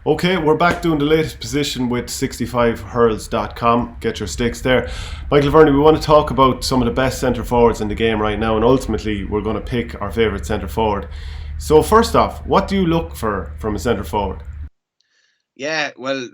Okay, we're back doing the latest position with 65hurls.com. Get your sticks there. Michael Verney, we want to talk about some of the best centre forwards in the game right now, and ultimately we're going to pick our favourite centre forward. So first off, what do you look for from a centre forward? Yeah, well,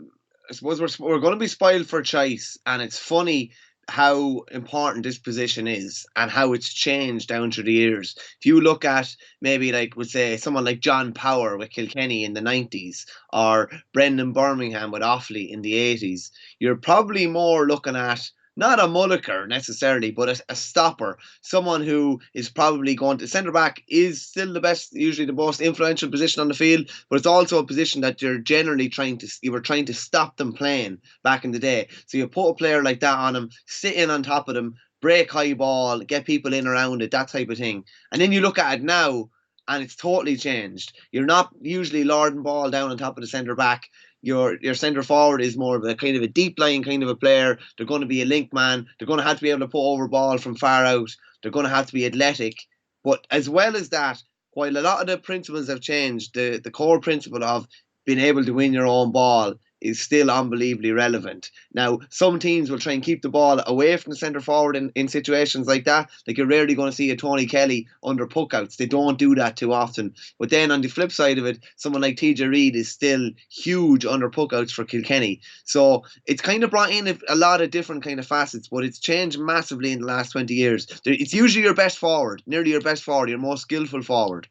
I suppose we're going to be spoiled for choice, and it's funny how important this position is and how it's changed down through the years. If you look at maybe like would say someone like John Power with Kilkenny in the 90s or Brendan Birmingham with Offaly in the 80s, you're probably more looking at not a mulliker necessarily, but a stopper, someone who is probably going to centre back is still the best, usually the most influential position on the field, but it's also a position that you were trying to stop them playing back in the day. So you put a player like that on him, sit in on top of them, break high ball, get people in around it, that type of thing. And then you look at it now, and it's totally changed. You're not usually lording ball down on top of the centre back. Your centre forward is more of a kind of a deep line kind of a player. They're going to be a link man. They're going to have to be able to put over ball from far out. They're going to have to be athletic. But as well as that, while a lot of the principles have changed, the core principle of being able to win your own ball is still unbelievably relevant. Now, some teams will try and keep the ball away from the centre forward in situations like that. Like you're rarely going to see a Tony Kelly under puckouts. They don't do that too often. But then on the flip side of it, someone like TJ Reid is still huge under puckouts for Kilkenny. So it's kind of brought in a lot of different kind of facets, but it's changed massively in the last 20 years. It's usually your best forward, nearly your best forward, your most skillful forward.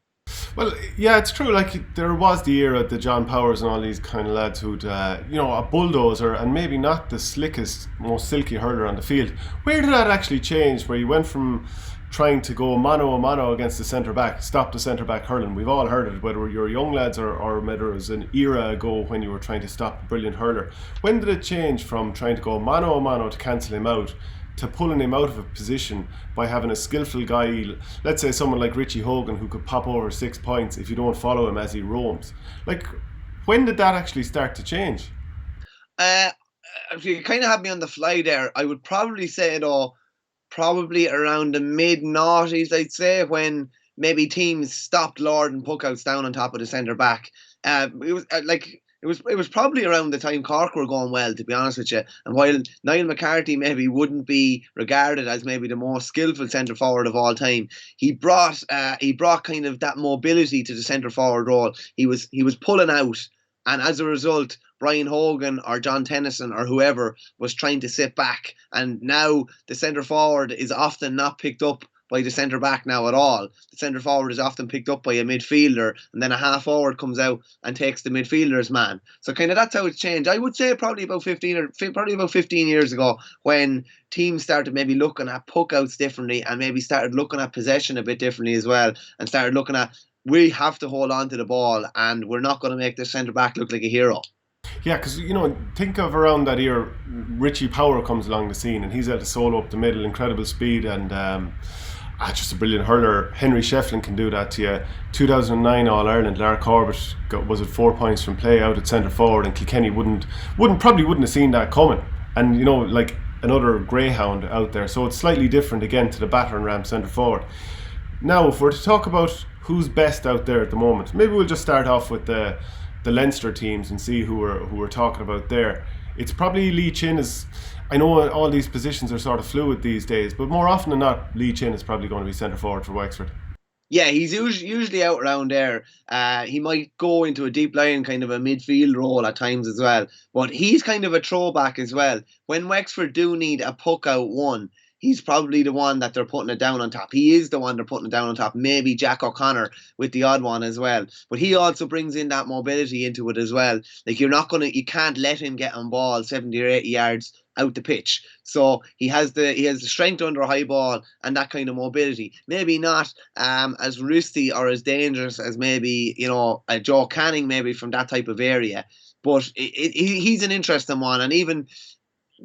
Well, yeah, it's true. Like there was the era, the John Powers and all these kind of lads who'd, a bulldozer and maybe not the slickest, most silky hurler on the field. Where did that actually change? Where you went from trying to go mano a mano against the centre back, stop the centre back hurling. We've all heard it, whether you're young lads or whether it was an era ago when you were trying to stop a brilliant hurler. When did it change from trying to go mano a mano to cancel him out to pulling him out of a position by having a skillful guy, let's say someone like Richie Hogan, who could pop over 6 points if you don't follow him as he roams? Like, when did that actually start to change? Uh, if you kind of have me on the fly there, I would probably say though, probably around the mid noughties, I'd say, when maybe teams stopped lording puckouts down on top of the centre back. It was it was probably around the time Cork were going well, to be honest with you. And while Niall McCarthy maybe wouldn't be regarded as maybe the most skillful centre forward of all time, he brought kind of that mobility to the centre forward role. He was pulling out, and as a result, Brian Hogan or John Tennyson or whoever was trying to sit back. And now the centre forward is often not picked up by the centre back now at all. The centre forward is often picked up by a midfielder, and then a half forward comes out and takes the midfielder's man. So kind of that's how it's changed. I would say probably about 15 years ago, when teams started maybe looking at puckouts differently and maybe started looking at possession a bit differently as well, and started looking at, we have to hold on to the ball and we're not going to make the centre back look like a hero. Yeah, because think of around that year, Richie Power comes along the scene and he's able to solo up the middle, incredible speed, and just a brilliant hurler. Henry Shefflin can do that to you. 2009 All Ireland, Lara Corbett was at 4 points from play out at centre forward, and Kilkenny probably wouldn't have seen that coming. And like another greyhound out there, so it's slightly different again to the battering ram centre forward. Now, if we're to talk about who's best out there at the moment, maybe we'll just start off with the Leinster teams and see who we're talking about there. It's probably Lee Chin is. I know all these positions are sort of fluid these days, but more often than not, Lee Chin is probably going to be centre forward for Wexford. Yeah, he's usually out around there. He might go into a deep line kind of a midfield role at times as well. But he's kind of a throwback as well. When Wexford do need a puck out one, he's probably the one that they're putting it down on top. He is the one they're putting it down on top. Maybe Jack O'Connor with the odd one as well. But he also brings in that mobility into it as well. Like you can't let him get on ball 70 or 80 yards out the pitch. So he has the strength under a high ball and that kind of mobility. Maybe not as risky or as dangerous as maybe a Joe Canning maybe from that type of area. But he's an interesting one, and even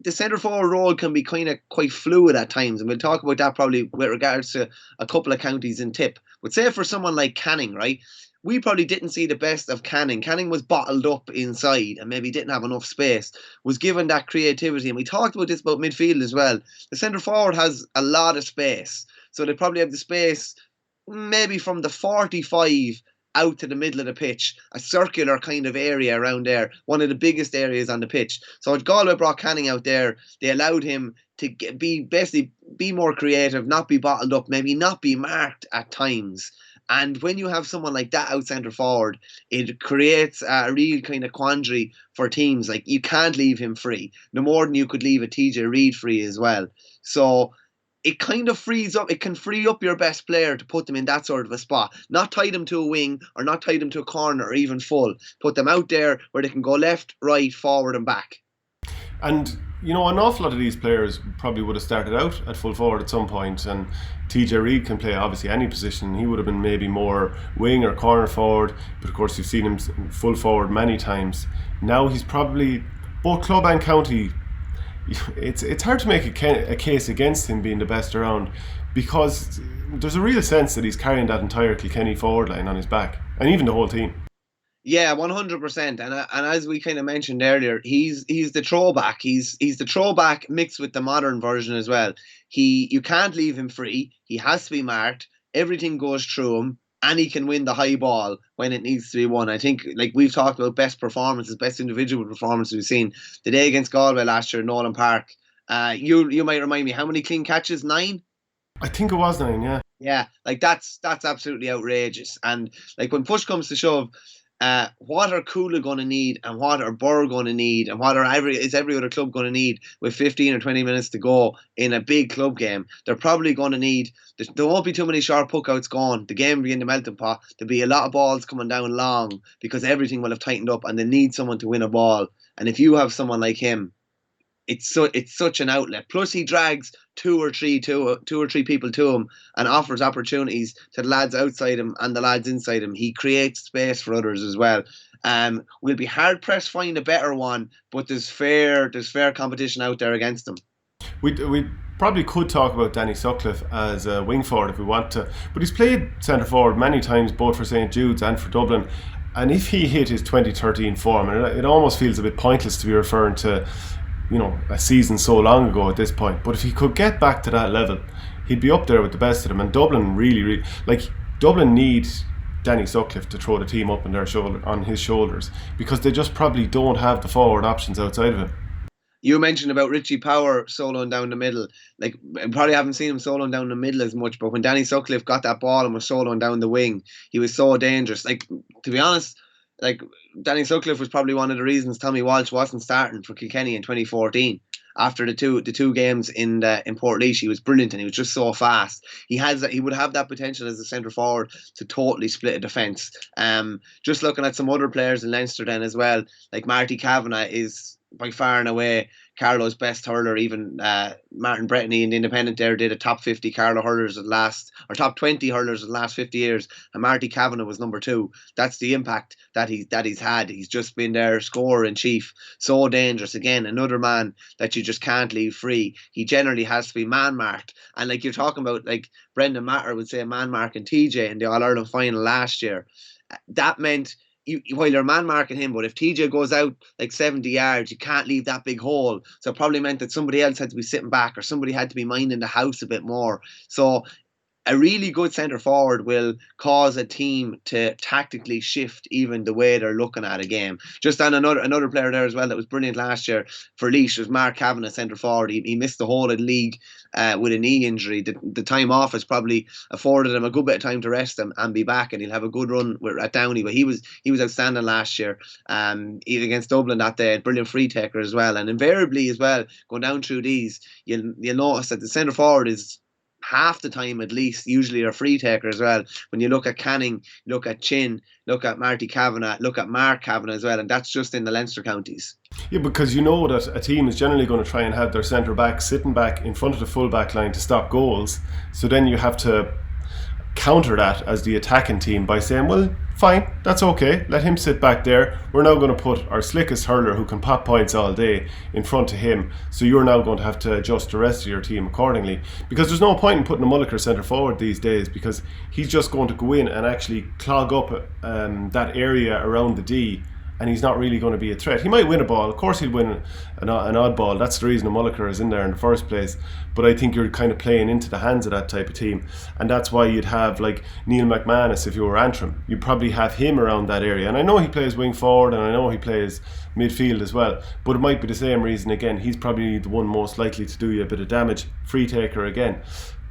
the centre forward role can be kind of quite fluid at times, and we'll talk about that probably with regards to a couple of counties in tip. But say for someone like Canning, right? We probably didn't see the best of Canning. Canning was bottled up inside and maybe didn't have enough space, was given that creativity. And we talked about this about midfield as well. The centre forward has a lot of space. So they probably have the space maybe from the 45 out to the middle of the pitch, a circular kind of area around there, one of the biggest areas on the pitch. So when Galway brought Canning out there, they allowed him to be more creative, not be bottled up, maybe not be marked at times. And when you have someone like that out centre forward, it creates a real kind of quandary for teams. Like, you can't leave him free, no more than you could leave a TJ Reid free as well. So it kind of it can free up your best player to put them in that sort of a spot. Not tie them to a wing or not tie them to a corner or even full. Put them out there where they can go left, right, forward and back. And, you know, an awful lot of these players probably would have started out at full forward at some point, and TJ Reid can play obviously any position. He would have been maybe more wing or corner forward, but of course you've seen him full forward many times. Now he's probably, both club and county, it's hard to make a case against him being the best around, because there's a real sense that he's carrying that entire Kilkenny forward line on his back, and even the whole team. Yeah, 100%. And as we kind of mentioned earlier, he's the throwback. He's the throwback mixed with the modern version as well. You can't leave him free. He has to be marked. Everything goes through him, and he can win the high ball when it needs to be won. I think, like we've talked about, best performances, best individual performances we've seen. The day against Galway last year, Nolan Park. You might remind me, how many clean catches? 9? I think it was 9, yeah. Yeah, like that's absolutely outrageous. And like when push comes to shove, what are Coola going to need, and what are Burr going to need, and what is every other club going to need with 15 or 20 minutes to go in a big club game? They're probably going to need, there won't be too many sharp puckouts going. The game will be in the melting pot. There'll be a lot of balls coming down long because everything will have tightened up, and they need someone to win a ball. And if you have someone like him, it's such an outlet. Plus, he drags two or three people to him and offers opportunities to the lads outside him and the lads inside him. He creates space for others as well. We'll be hard pressed to find a better one, but there's fair competition out there against him. We probably could talk about Danny Sutcliffe as a wing forward if we want to, but he's played centre forward many times, both for St Jude's and for Dublin. And if he hit his 2013 form, and it almost feels a bit pointless to be referring to, you know, a season so long ago at this point, but if he could get back to that level, he'd be up there with the best of them. And Dublin really Dublin need Danny Sutcliffe to throw the team up on his shoulders, because they just probably don't have the forward options outside of him. You mentioned about Richie Power soloing down the middle. Like, I probably haven't seen him soloing down the middle as much, but when Danny Sutcliffe got that ball and was soloing down the wing, he was so dangerous. Like, to be honest, like, Danny Sutcliffe was probably one of the reasons Tommy Walsh wasn't starting for Kilkenny in 2014. After the two games in Portlaoise, he was brilliant and he was just so fast. He would have that potential as a centre forward to totally split a defence. Just looking at some other players in Leinster then as well, like Emeriti Cavanaugh is by far and away Carlo's best hurler. Even Martin Brettany in the Independent there did a top 50 Carlo hurlers top 20 hurlers of the last 50 years, and Emeriti Cavanaugh was number 2. That's the impact that he's had. He's just been their scorer in chief. So dangerous. Again, another man that you just can't leave free. He generally has to be man marked, and like you're talking about, like Brendan Matter would say man marking TJ in the All-Ireland final last year. That meant, while you're man marking him, but if TJ goes out like 70 yards, you can't leave that big hole. So it probably meant that somebody else had to be sitting back, or somebody had to be minding the house a bit more. So a really good centre forward will cause a team to tactically shift even the way they're looking at a game. Just on another player there as well that was brilliant last year for Laois was Mark Kavanagh, centre forward. He missed the whole of the league with a knee injury. The time off has probably afforded him a good bit of time to rest him and be back, and he'll have a good run at Downey. But he was outstanding last year. Even against Dublin that day, brilliant free taker as well. And invariably as well, going down through these, you'll notice that the centre forward is half the time at least usually a free taker as well. When you look at Canning, look at Chin, look at Emeriti Cavanaugh, look at Mark Kavanagh as well, and that's just in the Leinster counties. Yeah, because you know that a team is generally going to try and have their centre back sitting back in front of the full back line to stop goals. So then you have to counter that as the attacking team by saying, well, fine, that's okay, let him sit back there. We're now going to put our slickest hurler who can pop points all day in front of him, so you're now going to have to adjust the rest of your team accordingly. Because there's no point in putting a Mulliker centre forward these days, because he's just going to go in and actually clog up that area around the D and he's not really going to be a threat. He might win a ball. Of course he'll win an odd ball. That's the reason a Mulliker is in there in the first place. But I think you're kind of playing into the hands of that type of team. And that's why you'd have like Neil McManus if you were Antrim. You'd probably have him around that area. And I know he plays wing forward and I know he plays midfield as well. But it might be the same reason again. He's probably the one most likely to do you a bit of damage. Free taker again.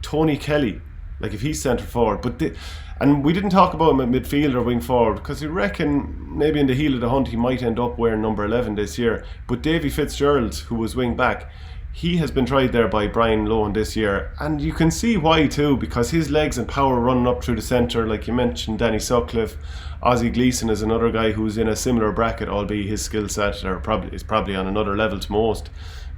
Tony Kelly, like if he's centre forward. And we didn't talk about him at midfield or wing forward because you reckon maybe in the heel of the hunt he might end up wearing number 11 this year. But Davey Fitzgerald, who was wing back, he has been tried there by Brian Lohan this year, and you can see why too, because his legs and power running up through the centre, like you mentioned, Danny Sutcliffe. Ozzie Gleason is another guy who's in a similar bracket, albeit his skill set is probably on another level to most.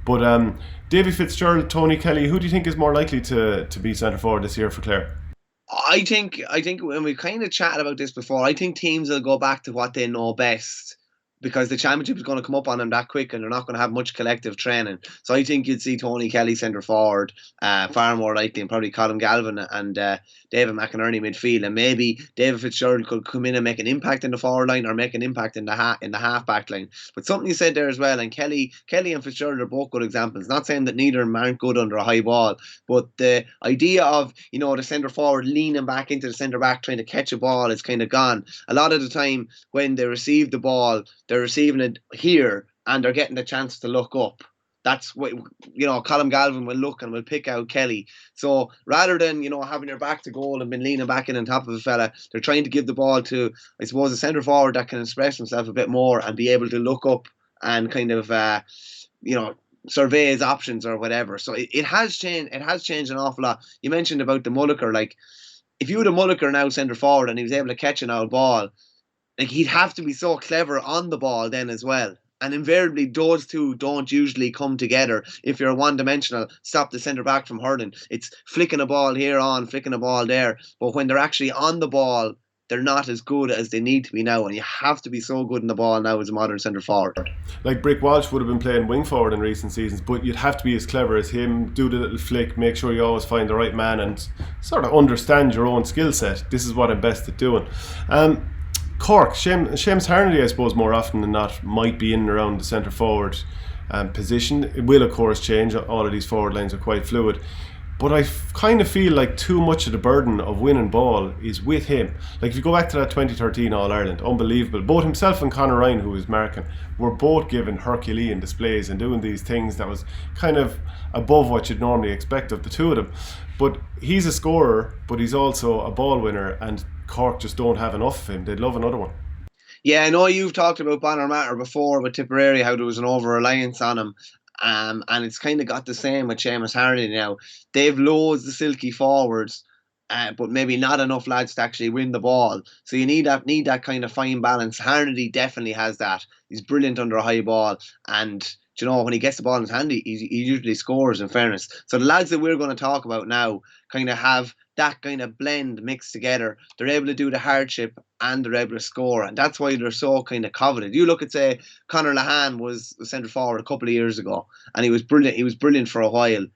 But Davey Fitzgerald, Tony Kelly, who do you think is more likely to be centre forward this year for Clare? I think when we kind of chatted about this before, I think teams will go back to what they know best, because the championship is going to come up on them that quick and they're not going to have much collective training. So I think you'd see Tony Kelly centre forward, far more likely, and probably Colin Galvin and David McInerney midfield, and maybe David Fitzgerald could come in and make an impact in the forward line or make an impact in the half back line. But something you said there as well, and Kelly and Fitzgerald are both good examples. Not saying that neither of them aren't good under a high ball, but the idea of the centre forward leaning back into the centre back trying to catch a ball is kind of gone. A lot of the time when they receive the ball, they're receiving it here and they're getting the chance to look up. That's what, Colin Galvin will look and will pick out Kelly. So rather than, having your back to goal and been leaning back in on top of a fella, they're trying to give the ball to, I suppose, a centre forward that can express himself a bit more and be able to look up and kind of, survey his options or whatever. So it has changed. It has changed an awful lot. You mentioned about the Mulliker. Like, if you had a Mulliker now centre forward and he was able to catch an old ball, like, he'd have to be so clever on the ball then as well. And invariably, those two don't usually come together. If you're one-dimensional, stop the centre-back from hurling. It's flicking a ball here on, flicking a ball there. But when they're actually on the ball, they're not as good as they need to be now. And you have to be so good in the ball now as a modern centre-forward. Like Brick Walsh would have been playing wing-forward in recent seasons, but you'd have to be as clever as him, do the little flick, make sure you always find the right man and sort of understand your own skill set. This is what I'm best at doing. Cork, Seamus Harnedy, I suppose, more often than not, might be in and around the centre forward position. It will, of course, change. All of these forward lines are quite fluid. But I kind of feel like too much of the burden of winning ball is with him. Like, if you go back to that 2013 All-Ireland, unbelievable. Both himself and Conor Ryan, who was marking, were both given Herculean displays and doing these things that was kind of above what you'd normally expect of the two of them. But he's a scorer, but he's also a ball winner, and Cork just don't have enough of him. They'd love another one. Yeah, I know you've talked about Bonner Matter before with Tipperary, how there was an over-reliance on him. And it's kind of got the same with Seamus Harnedy now. They've loads the silky forwards, but maybe not enough lads to actually win the ball. So you need that kind of fine balance. Harnedy definitely has that. He's brilliant under a high ball, and when he gets the ball in his hand, he usually scores, in fairness. So the lads that we're going to talk about now kind of have that kind of blend mixed together. They're able to do the hardship and they're able to score, and that's why they're so kind of coveted. You look at, say, Conor Lahan was centre forward a couple of years ago, and he was brilliant. He was brilliant for a while,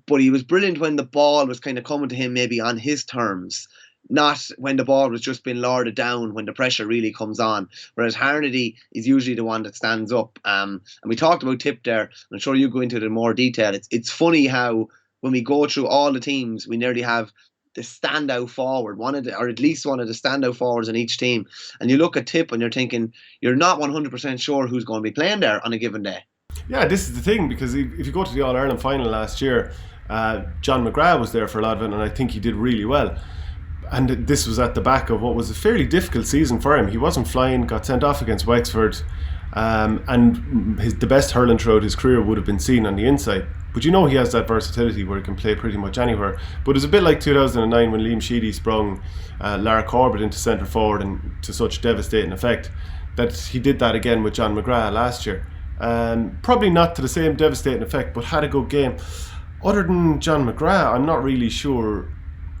but he was brilliant when the ball was kind of coming to him maybe on his terms, not when the ball was just being lorded down when the pressure really comes on. Whereas Harnedy is usually the one that stands up. And we talked about Tip there, and I'm sure you go into it in more detail. It's funny how when we go through all the teams, we nearly have the standout forward, or at least one of the standout forwards in each team. And you look at Tip and you're thinking, you're not 100% sure who's going to be playing there on a given day. Yeah, this is the thing, because if you go to the All-Ireland final last year, John Mcgraw was there for a lot of it, and I think he did really well. And this was at the back of what was a fairly difficult season for him. He wasn't flying, got sent off against Wexford, and the best hurling throughout his career would have been seen on the inside. But he has that versatility where he can play pretty much anywhere. But it was a bit like 2009 when Liam Sheedy sprung Lara Corbett into centre forward and to such devastating effect, that he did that again with John Mcgraw last year. Probably not to the same devastating effect, but had a good game. Other than John Mcgraw, I'm not really sure.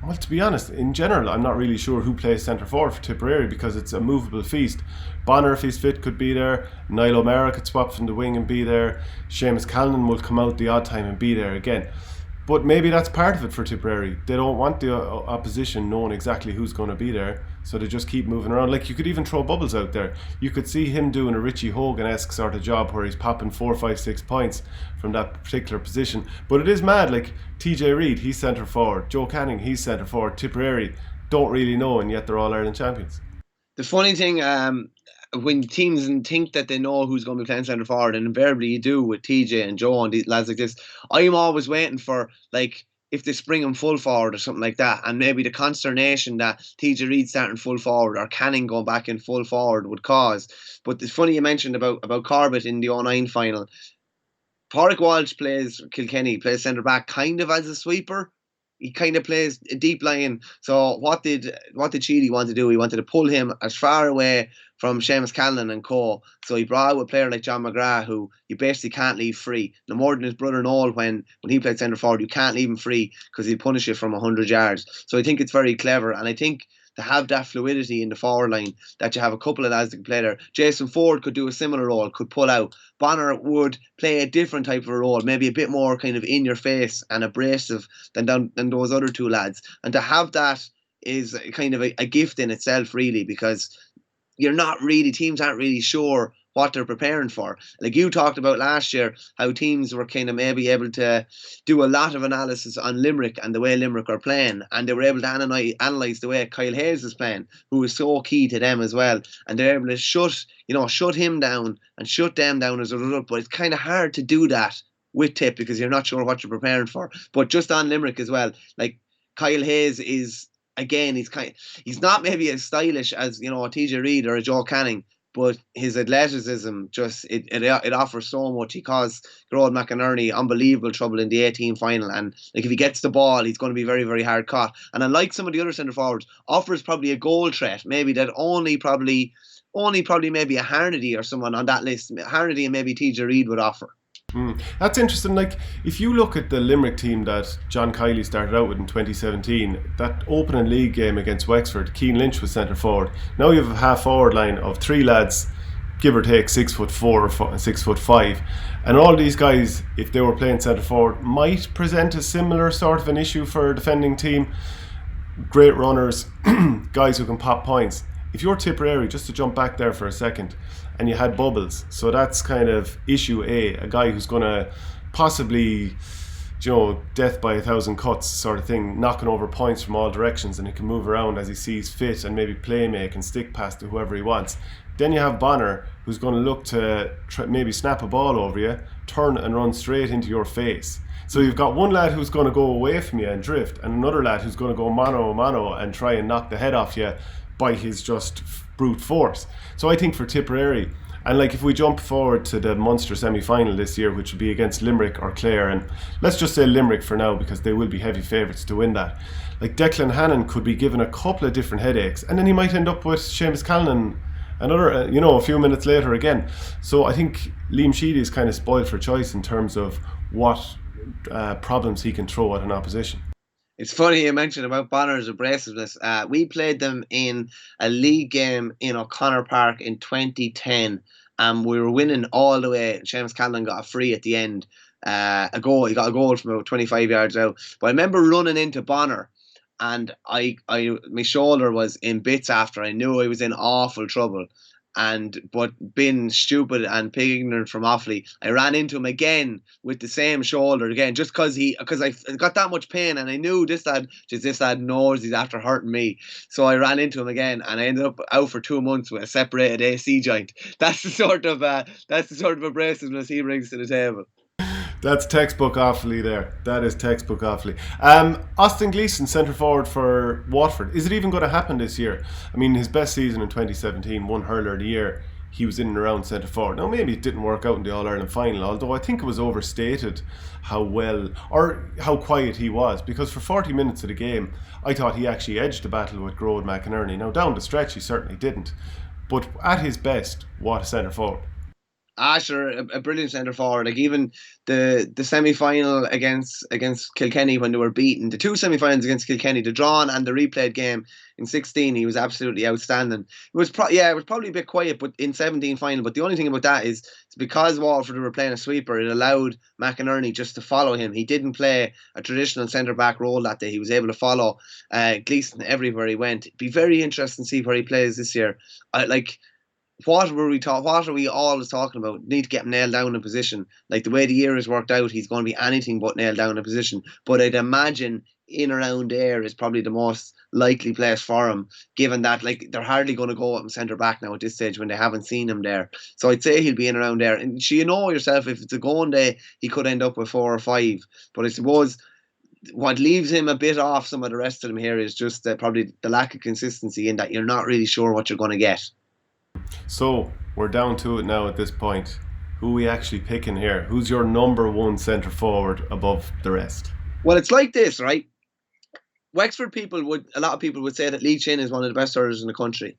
Well, to be honest, in general, I'm not really sure who plays centre forward for Tipperary, because it's a movable feast. Bonner, if he's fit, could be there. Niall O'Meara could swap from the wing and be there. Seamus Callan will come out the odd time and be there again. But maybe that's part of it for Tipperary. They don't want the opposition knowing exactly who's going to be there, so they just keep moving around. Like, you could even throw bubbles out there. You could see him doing a Richie Hogan-esque sort of job where he's popping 4, 5, 6 points from that particular position. But it is mad. Like, TJ Reid, he's centre forward. Joe Canning, he's centre forward. Tipperary don't really know, and yet they're all Ireland champions. The funny thing, when teams think that they know who's going to be playing centre forward, and invariably you do with TJ and Joe and these lads like this, I'm always waiting for, like, if they spring him full forward or something like that, and maybe the consternation that TJ Reid starting full forward or Canning going back in full forward would cause. But it's funny you mentioned about Corbett in the 09 final. Pádraig Walsh plays Kilkenny, plays centre back kind of as a sweeper. He kind of plays a deep line. So what did Sheedy want to do? He wanted to pull him as far away from Seamus Callan and co. So he brought out a player like John Mcgraw, who you basically can't leave free. No more than his brother Noel when he played centre forward, you can't leave him free because he'll punish you from 100 yards. So I think it's very clever, and I think to have that fluidity in the forward line, that you have a couple of lads that can play there. Jason Ford could do a similar role, could pull out. Bonner would play a different type of a role, maybe a bit more kind of in your face and abrasive than those other two lads. And to have that is kind of a gift in itself, really, because teams aren't really sure what they're preparing for. Like you talked about last year, how teams were kind of maybe able to do a lot of analysis on Limerick and the way Limerick are playing, and they were able to analyse the way Kyle Hayes is playing, who is so key to them as well, and they're able to shut him down and shut them down as a result. But it's kind of hard to do that with Tip because you're not sure what you're preparing for. But just on Limerick as well, like Kyle Hayes is, again, he's not maybe as stylish as a TJ Reid or a Joe Canning, but his athleticism just it offers so much. He caused Gerard McInerney unbelievable trouble in the 18 final, and like if he gets the ball, he's going to be very, very hard caught. And unlike some of the other centre forwards, offers probably a goal threat, maybe that only probably maybe a Harnedy or someone on that list, Harnedy and maybe TJ Reid would offer. That's interesting. Like, if you look at the Limerick team that John Kiley started out with in 2017, that opening league game against Wexford, Keane Lynch was centre forward. Now you have a half forward line of 3 lads, give or take 6'4" or 6'5", and all these guys, if they were playing centre forward, might present a similar sort of an issue for a defending team. Great runners, guys who can pop points. If you're Tipperary, just to jump back there for a second, and you had Bubbles, so that's kind of issue a guy who's going to possibly, death by 1,000 cuts sort of thing, knocking over points from all directions, and he can move around as he sees fit and maybe play make and stick pass to whoever he wants. Then you have Bonner, who's going to look to maybe snap a ball over you, turn and run straight into your face. So you've got one lad who's going to go away from you and drift, and another lad who's going to go mano a mano and try and knock the head off you by his just brute force. So I think for Tipperary, and like if we jump forward to the Munster semi-final this year, which will be against Limerick or Clare, and let's just say Limerick for now because they will be heavy favourites to win that. Like Declan Hannon could be given a couple of different headaches, and then he might end up with Seamus Callan another, a few minutes later again. So I think Liam Sheedy is kind of spoiled for choice in terms of what problems he can throw at an opposition. It's funny you mentioned about Bonner's abrasiveness. We played them in a league game in O'Connor Park in 2010, and we were winning all the way. Seamus Callan got a free at the end, a goal. He got a goal from about 25 yards out. But I remember running into Bonner, and my shoulder was in bits after. I knew I was in awful trouble. But being stupid and pig ignorant from Offaly, I ran into him again with the same shoulder again, just because I got that much pain, and I knew this lad knows he's after hurting me. So I ran into him again, and I ended up out for 2 months with a separated AC joint. That's the sort of abrasiveness he brings to the table. That's textbook Offaly there. That is textbook Offaly. Austin Gleason, centre forward for Waterford. Is it even going to happen this year? I mean, his best season in 2017, one hurler of the year, he was in and around centre forward. Now, maybe it didn't work out in the All-Ireland final, although I think it was overstated how well or how quiet he was, because for 40 minutes of the game, I thought he actually edged the battle with Gerard McInerney. Now, down the stretch, he certainly didn't. But at his best, what a centre forward. Asher, a brilliant centre forward. Like even the semi final against Kilkenny when they were beaten, the two semi finals against Kilkenny, the drawn and the replayed game in 16, he was absolutely outstanding. It was probably a bit quiet, but in 17 final. But the only thing about that is it's because Waterford were playing a sweeper, it allowed McInerney just to follow him. He didn't play a traditional centre back role that day. He was able to follow Gleason everywhere he went. It'd be very interesting to see where he plays this year. What are we always talking about? Need to get him nailed down in position. Like the way the year has worked out, he's going to be anything but nailed down in position. But I'd imagine in around there is probably the most likely place for him, given that like they're hardly going to go at him centre back now at this stage when they haven't seen him there. So I'd say he'll be in around there. And you know yourself, if it's a going day, he could end up with 4 or 5. But I suppose what leaves him a bit off some of the rest of them here is just probably the lack of consistency in that you're not really sure what you're going to get. So we're down to it now at this point. Who are we actually picking here? Who's your number 1 centre forward above the rest? Well, it's like this, right? Wexford a lot of people would say that Lee Chin is one of the best hurlers in the country.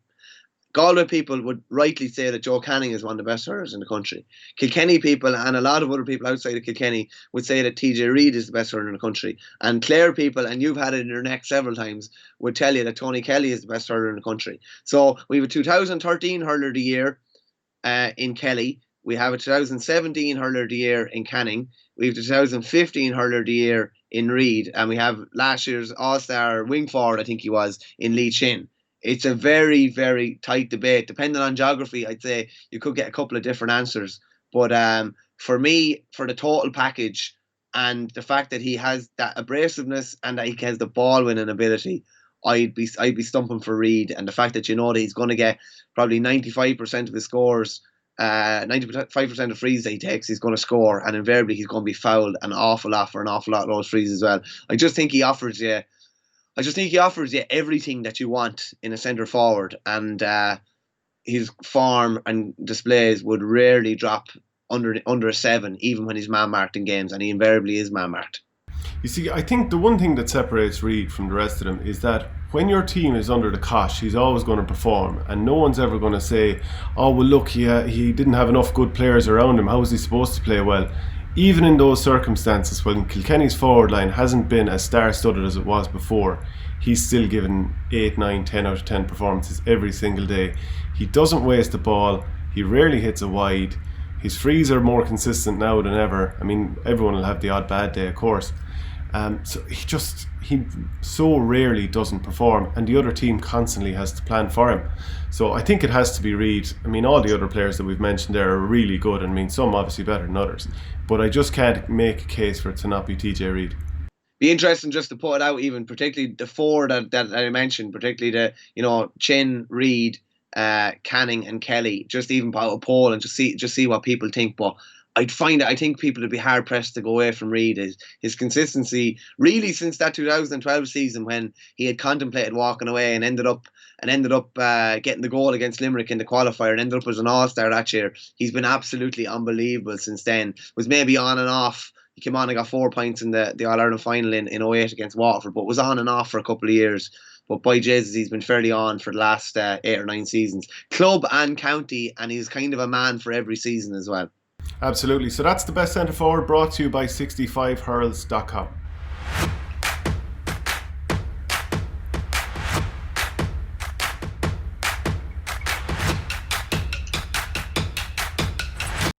Galway people would rightly say that Joe Canning is one of the best hurlers in the country. Kilkenny people and a lot of other people outside of Kilkenny would say that TJ Reid is the best hurler in the country. And Clare people, and you've had it in your neck several times, would tell you that Tony Kelly is the best hurler in the country. So we have a 2013 hurler of the year in Kelly. We have a 2017 hurler of the year in Canning. We have the 2015 hurler of the year in Reid. And we have last year's All-Star wing forward, I think he was, in Lee Chin. It's a very, very tight debate. Depending on geography, I'd say you could get a couple of different answers. But for me, for the total package and the fact that he has that abrasiveness and that he has the ball winning ability, I'd be stumping for Reid. And the fact that you know that he's going to get probably 95% of his scores, 95% of frees that he takes, he's going to score, and invariably he's going to be fouled an awful lot for an awful lot of those frees as well. I just think he offers you everything that you want in a centre forward, and his form and displays would rarely drop under a 7, even when he's man-marked in games, and he invariably is man-marked. You see, I think the one thing that separates Reid from the rest of them is that when your team is under the cosh, he's always going to perform, and no one's ever going to say, oh, well, look, he didn't have enough good players around him, how is he supposed to play well? Even in those circumstances, when Kilkenny's forward line hasn't been as star-studded as it was before, he's still given 8, 9, 10 out of 10 performances every single day. He doesn't waste the ball, he rarely hits a wide, his frees are more consistent now than ever. I mean, everyone will have the odd bad day, of course. So he so rarely doesn't perform, and the other team constantly has to plan for him. So I think it has to be Reid. I mean, all the other players that we've mentioned there are really good, and I mean, some obviously better than others. But I just can't make a case for it to not be TJ Reid. Be interesting just to put it out, even particularly the 4 that I mentioned, particularly the Chin, Reid, Canning, and Kelly. Just even put out a poll and just see what people think. But I think people would be hard pressed to go away from Reid. His consistency, really, since that 2012 season when he had contemplated walking away and ended up getting the goal against Limerick in the qualifier and ended up as an All-Star that year. He's been absolutely unbelievable since then. Was maybe on and off. He came on and got 4 points in the All-Ireland final in 08 against Waterford, but was on and off for a couple of years. But by Jesus, he's been fairly on for the last 8 or 9 seasons. Club and county, and he's kind of a man for every season as well. Absolutely. So that's the best centre forward, brought to you by 65hurls.com.